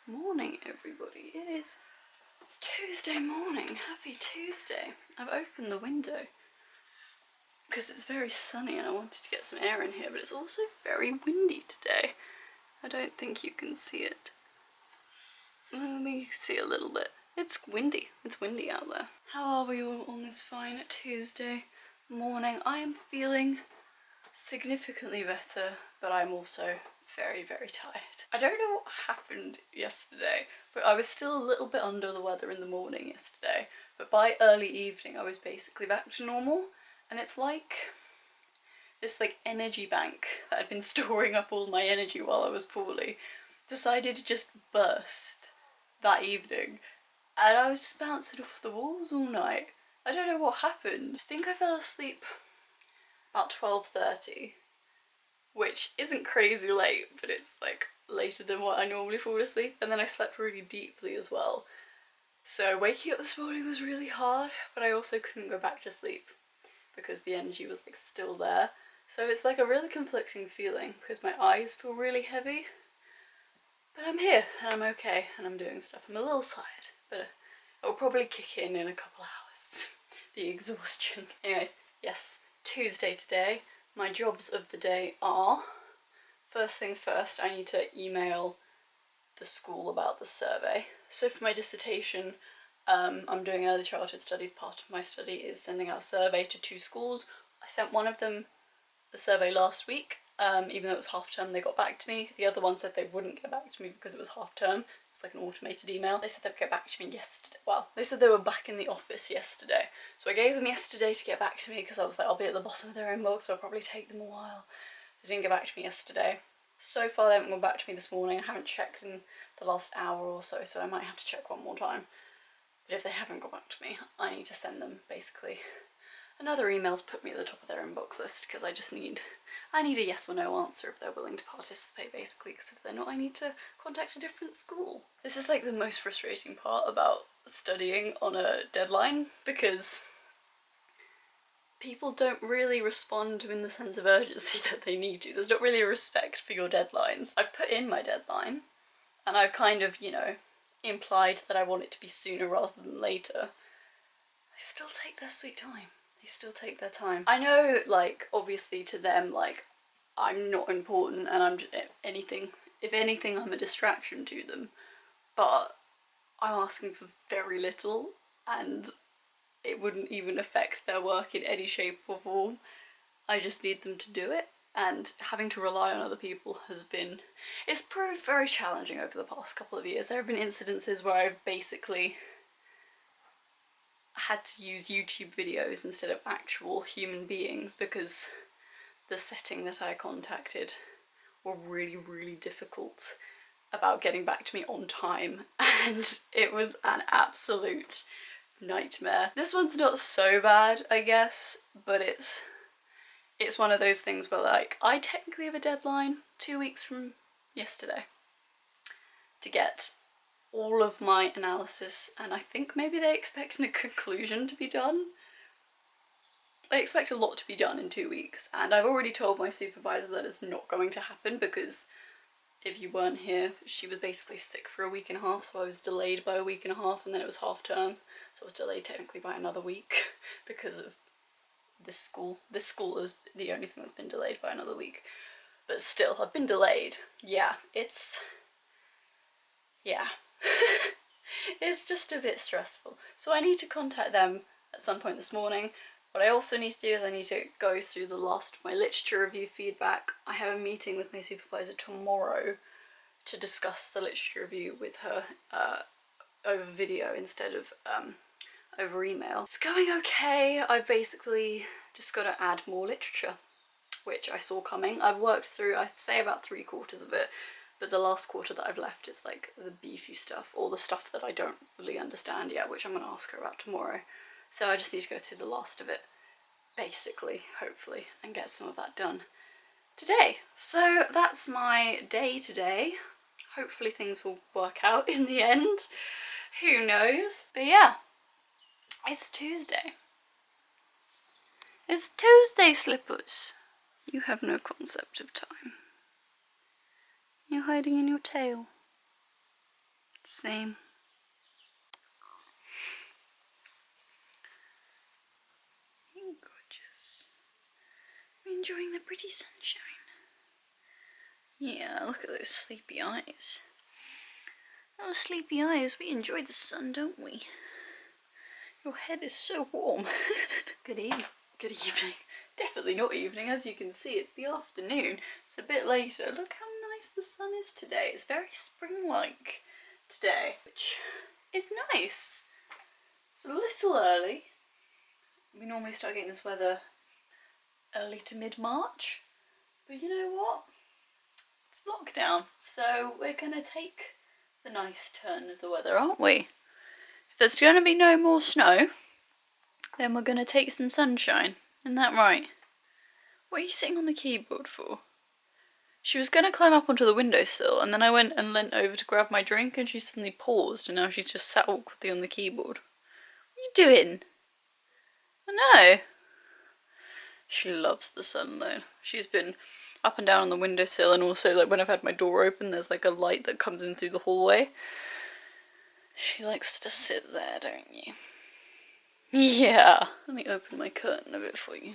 Morning, everybody. It is Tuesday morning. Happy Tuesday. I've opened the window because it's very sunny and I wanted to get some air in here, but it's also very windy today. I don't think you can see it. Let me see a little bit. It's windy. It's windy out there. How are we all on this fine Tuesday morning? I am feeling significantly better, but I'm also very, very tired. I don't know what happened yesterday, but I was still a little bit under the weather in the morning yesterday, but by early evening I was basically back to normal, and it's like this energy bank that had been storing up all my energy while I was poorly decided to just burst that evening, and I was just bouncing off the walls all night. I don't know what happened. I think I fell asleep about 12:30, which isn't crazy late, but it's like later than what I normally fall asleep, and then I slept really deeply as well. So waking up this morning was really hard, but I also couldn't go back to sleep because the energy was like still there. So it's like a really conflicting feeling because my eyes feel really heavy, but I'm here and I'm okay and I'm doing stuff. I'm a little tired, but it'll probably kick in a couple of hours, the exhaustion. Anyways, yes, Tuesday today. My jobs of the day are, first things first, I need to email the school about the survey. So for my dissertation, I'm doing early childhood studies. Part of my study is sending out a survey to 2 schools. I sent one of them the survey last week, even though it was half term. They got back to me. The other one said they wouldn't get back to me because it was half term. It's like an automated email. They said they'd get back to me yesterday. Well, they said they were back in the office yesterday. So I gave them yesterday to get back to me because I was like, I'll be at the bottom of their inbox, so it'll probably take them a while. They didn't get back to me yesterday. So far they haven't gone back to me this morning. I haven't checked in the last hour or so, so I might have to check one more time. But if they haven't got back to me, I need to send them basically another email to put me at the top of their inbox list, because I need a yes or no answer if they're willing to participate, basically, because if they're not, I need to contact a different school. This is like the most frustrating part about studying on a deadline, because people don't really respond in the sense of urgency that they need to. There's not really a respect for your deadlines. I've put in my deadline, and I've kind of, implied that I want it to be sooner rather than later. They still take their sweet time. They still take their time. I know, obviously to them, I'm not important and I'm just, if anything, I'm a distraction to them. But I'm asking for very little, and it wouldn't even affect their work in any shape or form. I just need them to do it, and having to rely on other people it's proved very challenging over the past couple of years. There have been incidences where I've basically had to use YouTube videos instead of actual human beings because the setting that I contacted were really, really difficult about getting back to me on time, and it was an absolute nightmare. This one's not so bad, I guess, but it's one of those things where I technically have a deadline 2 weeks from yesterday to get all of my analysis, and I think maybe they expect a conclusion to be done. I expect a lot to be done in 2 weeks, and I've already told my supervisor that it's not going to happen because if you weren't here, she was basically sick for a week and a half, so I was delayed by a week and a half, and then it was half term, so I was delayed technically by another week because of this school. This school is the only thing that's been delayed by another week. But still, I've been delayed. Yeah. It's just a bit stressful. So I need to contact them at some point this morning. What I also need to do is I need to go through the last of my literature review feedback. I have a meeting with my supervisor tomorrow to discuss the literature review with her over video instead of over email. It's going okay. I've basically just got to add more literature, which I saw coming. I've worked through, I'd say, about 3/4 of it, but the last quarter that I've left is like the beefy stuff, all the stuff that I don't fully understand yet, which I'm going to ask her about tomorrow. So I just need to go through the last of it, basically, hopefully, and get some of that done today. So that's my day today. Hopefully things will work out in the end. Who knows? But yeah. It's Tuesday. It's Tuesday, Slippers. You have no concept of time. You're hiding in your tail. Same. Gorgeous. I'm enjoying the pretty sunshine. Yeah, look at those sleepy eyes. Those sleepy eyes, we enjoy the sun, don't we? Your head is so warm. Good evening. Good evening. Definitely not evening, as you can see, it's the afternoon. It's a bit later. Look how nice the sun is today. It's very spring-like today, which is nice. It's a little early. We normally start getting this weather early to mid-March, but you know what? It's lockdown, so we're gonna take the nice turn of the weather, aren't we? If there's gonna be no more snow, then we're gonna take some sunshine. Isn't that right? What are you sitting on the keyboard for? She was gonna climb up onto the windowsill, and then I went and leant over to grab my drink, and she suddenly paused, and now she's just sat awkwardly on the keyboard. What are you doing? I know. She loves the sun though. She's been up and down on the windowsill, and also like when I've had my door open, there's like a light that comes in through the hallway. She likes to sit there, don't you? Yeah. Let me open my curtain a bit for you.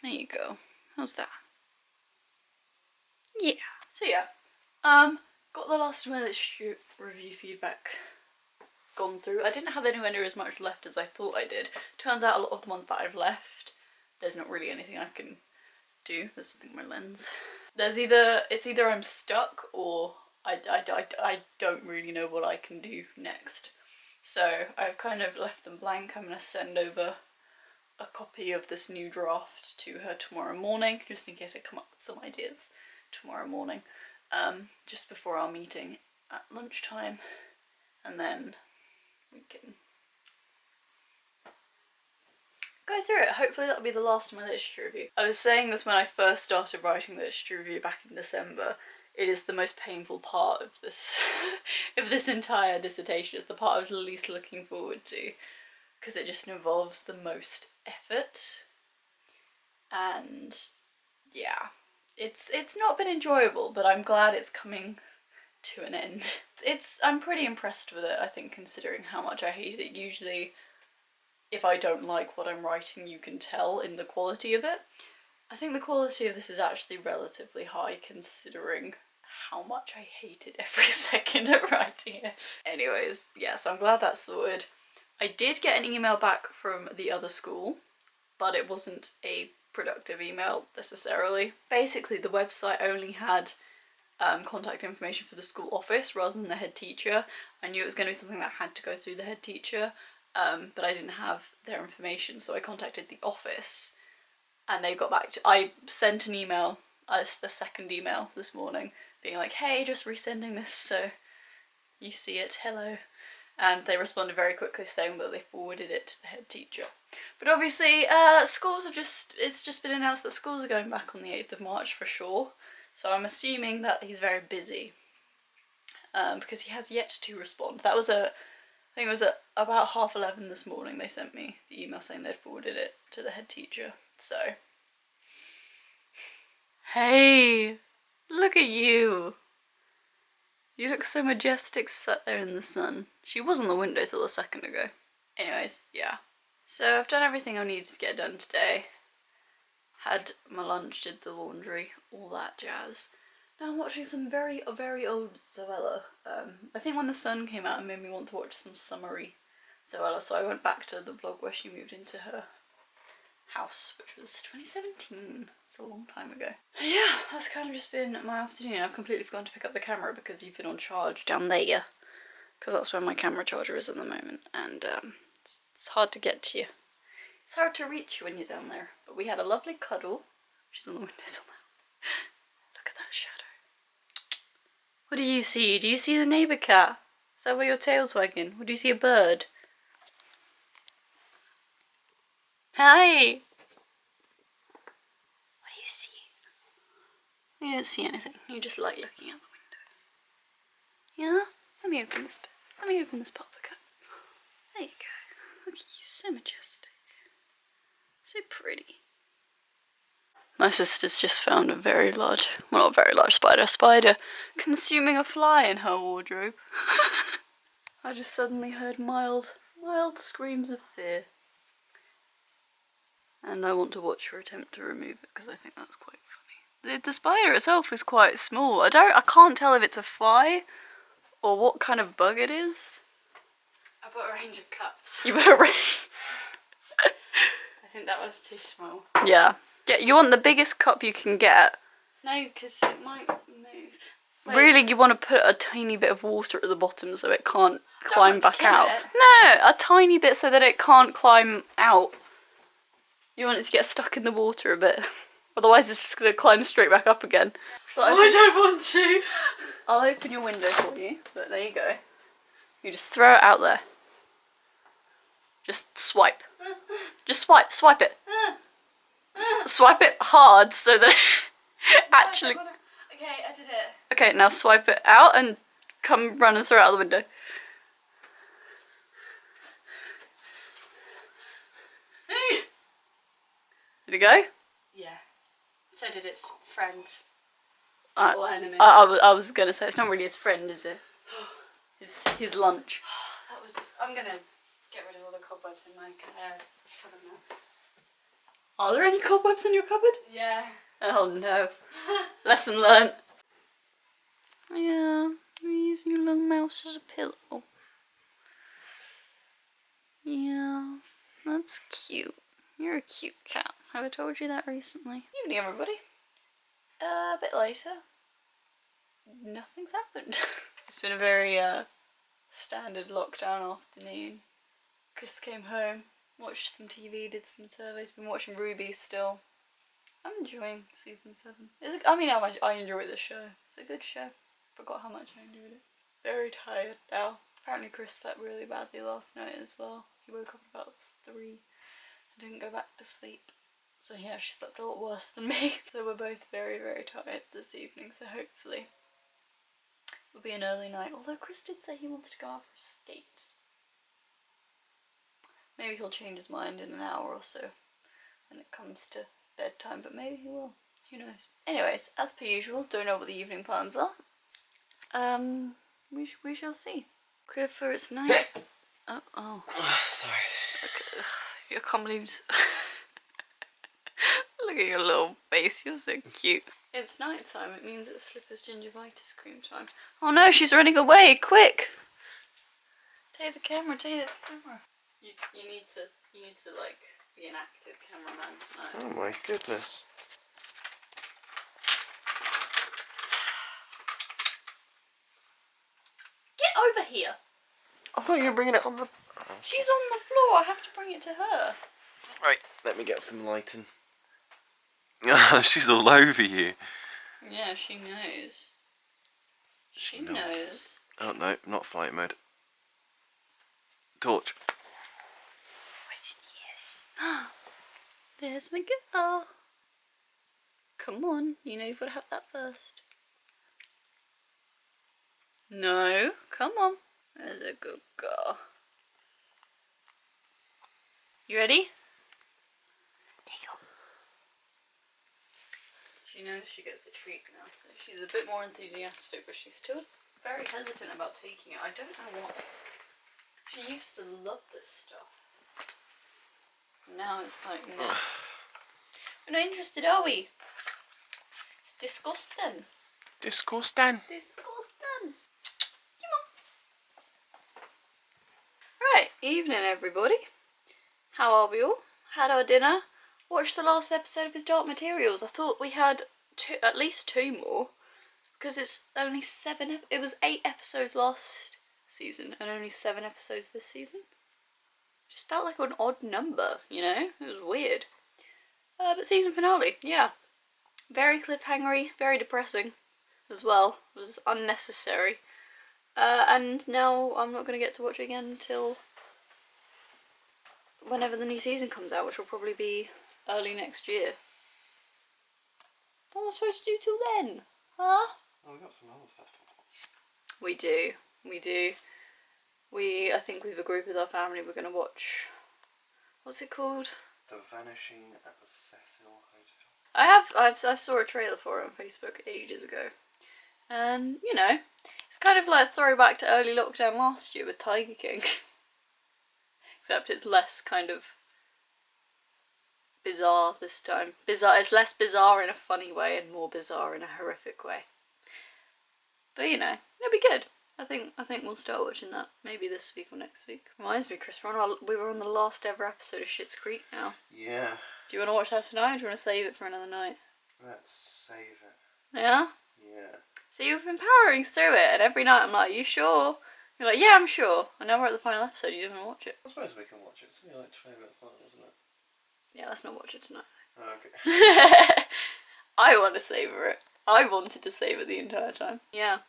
There you go. How's that? Yeah. So yeah, got the last minute review feedback gone through. I didn't have anywhere near as much left as I thought I did. Turns out a lot of the ones that I've left, there's not really anything I can do. There's something in my lens. It's either I'm stuck or I don't really know what I can do next. So I've kind of left them blank. I'm going to send over a copy of this new draft to her tomorrow morning, just in case I come up with some ideas tomorrow morning, just before our meeting at lunchtime, and then we can go through it. Hopefully that'll be the last of my literature review. I was saying this when I first started writing the literature review back in December. It is the most painful part of this of this entire dissertation. It's the part I was least looking forward to, because it just involves the most effort, and yeah, it's not been enjoyable, but I'm glad it's coming to an end. I'm pretty impressed with it, I think, considering how much I hate it. Usually if I don't like what I'm writing, you can tell in the quality of it. I think the quality of this is actually relatively high, considering how much I hated every second of writing it. Anyways, yeah, so I'm glad that's sorted. I did get an email back from the other school, but it wasn't a productive email necessarily. Basically, the website only had contact information for the school office rather than the head teacher. I knew it was going to be something that had to go through the head teacher, but I didn't have their information, so I contacted the office, and they got back to. I sent an email, the second email this morning, being like, hey, just resending this so you see it, hello. And they responded very quickly saying that they forwarded it to the head teacher. But obviously, schools it's just been announced that schools are going back on the 8th of March for sure. So I'm assuming that he's very busy, because he has yet to respond. That was I think it was at about 11:30 this morning they sent me the email saying they'd forwarded it to the head teacher. So, hey, look at you. You look so majestic sat there in the sun. She was on the windowsill a second ago. Anyways, yeah. So I've done everything I needed to get done today. Had my lunch, did the laundry, all that jazz. Now I'm watching some very old Zoella. I think when the sun came out it made me want to watch some summery Zoella, so I went back to the vlog where she moved into her house, which was 2017. It's a long time ago. Yeah, that's kind of just been my afternoon. I've completely forgotten to pick up the camera because you've been on charge down there, because that's where my camera charger is at the moment, and it's hard to get to you. It's hard to reach you when you're down there. But we had a lovely cuddle. She's on the windowsill now. Look at that shadow. What do you see? Do you see the neighbour cat? Is that where your tail's wagging? Or do you see a bird? Hi! What do you see? You don't see anything. You just like looking out the window. Yeah? Let me open this bit. Let me open this part of the cup. There you go. Look at you, so majestic. So pretty. My sister's just found a very large, well, not very large spider consuming a fly in her wardrobe. I just suddenly heard mild screams of fear. And I want to watch her attempt to remove it because I think that's quite funny. The spider itself is quite small. I can't tell if it's a fly or what kind of bug it is. I bought a range of cups. You better range. I think that was too small. Yeah. You want the biggest cup you can get. No, because it might move. Wait. Really, you want to put a tiny bit of water at the bottom so it can't climb back out. It. No, a tiny bit so that it can't climb out. You want it to get stuck in the water a bit. Otherwise it's just going to climb straight back up again. So I don't want to. I'll open your window for you, but there you go. You just throw it out there. Just swipe. Just swipe it. Swipe it hard so that it actually... Okay, I did it. Okay, now swipe it out and come run and throw it out the window. Did it go? Yeah. So did its friend. Or enemy. I was gonna say it's not really his friend, is it? His lunch. I'm gonna get rid of all the cobwebs in my cupboard now. Are there any cobwebs in your cupboard? Yeah. Oh no. Lesson learnt. Yeah, you're using your little mouse as a pillow. Yeah, that's cute. You're a cute cat. Have I told you that recently? Evening, everybody. A bit later. Nothing's happened. It's been a very standard lockdown afternoon. Chris came home, watched some TV, did some surveys. Been watching Ruby still. I'm enjoying season 7. I mean, I enjoy the show. It's a good show. Forgot how much I enjoyed it. Very tired now. Apparently Chris slept really badly last night as well. He woke up about 3 and didn't go back to sleep. So he actually slept a lot worse than me. So we're both very, very tired this evening. So hopefully it'll be an early night. Although Chris did say he wanted to go out for a skate. Maybe he'll change his mind in an hour or so when it comes to bedtime. But maybe he will. Who knows? Anyways, as per usual, don't know what the evening plans are. We shall see. Crib for its night. Oh. Sorry. Okay. I can't believe. Look at your little face. You're so cute. It's night time. It means it's Slipper's gingivitis cream time. Oh no, she's running away! Quick! Take the camera. Take the camera. You need to like be an active cameraman tonight. Oh my goodness. Get over here! I thought you were bringing it on the... Oh. She's on the floor. I have to bring it to her. Right, let me get some lighting. She's all over you. Yeah, she knows. She knows. Oh no, not flight mode. Torch. What's this? There's my girl. Come on, you know you've got to have that first. No, come on. There's a good girl. You ready? There you go. She knows she gets a treat now, so she's a bit more enthusiastic, but she's still very hesitant about taking it. I don't know why. She used to love this stuff. Now it's like, no. We're not interested, are we? It's disgusting. Disgusting. Disgusting. Come on. Right, evening everybody. How are we all? Had our dinner. Watched the last episode of his Dark Materials. I thought we had at least 2 more. Because it's only 7, it was 8 episodes last season and only 7 episodes this season. Just felt like an odd number, you know? It was weird. But season finale, yeah. Very cliffhangery, very depressing as well. It was unnecessary. And now I'm not going to get to watch it again until whenever the new season comes out, which will probably be early next year. What am I supposed to do till then? Huh? Oh, we've got some other stuff to watch. We do. I think we've agreed with our family we're going to watch, what's it called? The Vanishing at the Cecil Hotel. I saw a trailer for it on Facebook ages ago. And, you know, it's kind of like a throwback to early lockdown last year with Tiger King. Except it's less kind of bizarre this time. Bizarre. It's less bizarre in a funny way and more bizarre in a horrific way. But you know, it'll be good. I think we'll start watching that maybe this week or next week. Reminds me, Chris, we were on the last ever episode of Schitt's Creek now. Yeah. Do you want to watch that tonight or do you want to save it for another night? Let's save it. Yeah? Yeah. So you've been powering through it and every night I'm like, you sure? You're like, yeah, I'm sure. And now we're at the final episode, you didn't watch it. I suppose we can watch it. It's only like 20 minutes long, isn't it? Yeah, let's not watch it tonight. Oh, okay. I want to savour it. I wanted to savour the entire time. Yeah.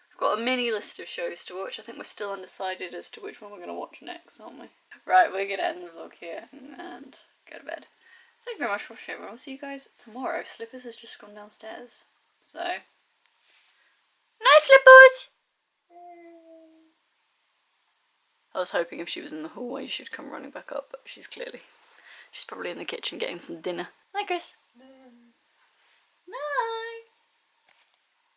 We've got a mini list of shows to watch. I think we're still undecided as to which one we're going to watch next, aren't we? Right, we're going to end the vlog here and go to bed. Thank you very much for watching, everyone. I'll see you guys tomorrow. Slippers has just gone downstairs. So, night, Slippers! I was hoping if she was in the hallway she'd come running back up, but she's probably in the kitchen getting some dinner. Hi, Chris.